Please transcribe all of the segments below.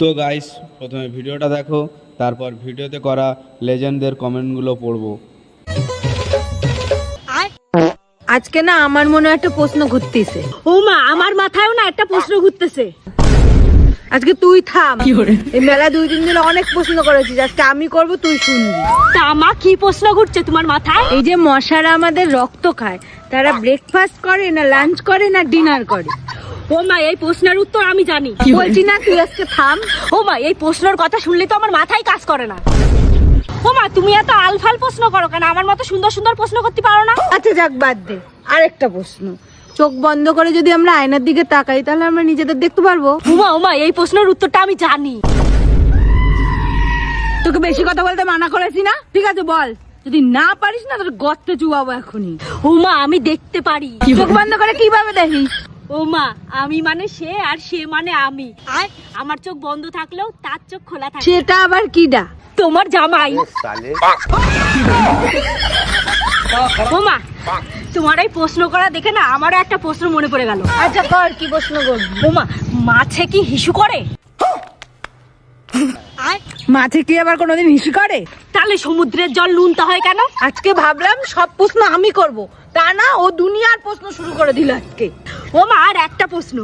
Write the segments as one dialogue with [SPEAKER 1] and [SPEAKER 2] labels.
[SPEAKER 1] তো গাইস, প্রথমে ভিডিওটা দেখো, তারপর ভিডিওতে করা লেজেন্ডদের কমেন্টগুলো পড়বো।
[SPEAKER 2] আজকে না আমার মনে একটা প্রশ্ন ঘুরতেছে।
[SPEAKER 3] ও মা, আমার মাথায়ও না একটা প্রশ্ন ঘুরতেছে।
[SPEAKER 2] আজকে তুই থাম। এই মেলা 2-3 দিন অনেক প্রশ্ন করেছিস, আজকে আমি করব, তুই শুনবি।
[SPEAKER 3] তা আমার কি প্রশ্ন ঘুরছে তোমার মাথায়?
[SPEAKER 2] এই যে মশারা আমাদের রক্ত খায়, তারা ব্রেকফাস্ট করে না লাঞ্চ করে না ডিনার করে?
[SPEAKER 3] ও মা, এই প্রশ্নের উত্তর আমি জানি।
[SPEAKER 2] বলছি না তুই আজকে থাম।
[SPEAKER 3] ও মা, এই প্রশ্নের কথা শুনলে তো আমার মাথায় কাজ করে না। ও মা, তুমি এত আলফাল প্রশ্ন করো কেন? আমার মতো সুন্দর সুন্দর প্রশ্ন করতে পারো না?
[SPEAKER 2] আচ্ছা যাক, বাদ দে। আরেকটা প্রশ্ন, চোখ বন্ধ করে যদি আমরা আয়নার দিকে তাকাই তাহলে আমরা নিজেদের দেখতে পারবো?
[SPEAKER 3] ও মা, এই প্রশ্নের উত্তরটা আমি জানি।
[SPEAKER 2] তোকে বেশি কথা বলতে মানা করেছি না? ঠিক আছে বল, যদি না পারিস না তোর গর্তে চুবাবো এখনই।
[SPEAKER 3] ও মা, আমি দেখতে পারি।
[SPEAKER 2] চোখ বন্ধ করে কিভাবে দেখিস?
[SPEAKER 3] ও মা, আমি মানে সে আর সে মানে আমি। আর আমার চোখ বন্ধ থাকলেও তার চোখ খোলা থাকে।
[SPEAKER 2] সেটা আবার কিডা?
[SPEAKER 3] তোমার জামাই। ও মা, তোমার এই প্রশ্ন করা দেখে না আমারও একটা প্রশ্ন মনে পড়ে গেল।
[SPEAKER 2] আচ্ছা কর, কি প্রশ্ন করবি?
[SPEAKER 3] ও মা, মাছে কি হিসু করে?
[SPEAKER 2] মাছে কি আবার কোনোদিন হিসু করে?
[SPEAKER 3] তাহলে সমুদ্রের জল নুনতা হয় কেন?
[SPEAKER 2] আজকে ভাবলাম সব প্রশ্ন আমি করব, তা না ও দুনিয়ার প্রশ্ন শুরু করে দিল আজকে।
[SPEAKER 3] ও মা, আর একটা প্রশ্ন।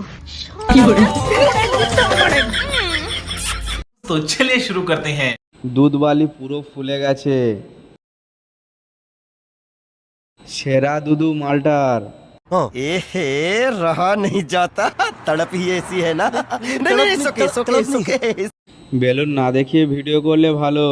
[SPEAKER 4] तो चलिए शुरू करते हैं।
[SPEAKER 1] দুধ বালি পুরো ফুলে গেছে, সেরা দুধু মালটার।
[SPEAKER 5] एहे रहा नहीं जाता, तड़प ही ऐसी है ना। नहीं, सुके, सुके, सुके।
[SPEAKER 1] বেলুন না দেখিয়ে ভিডিও করলে ভালো।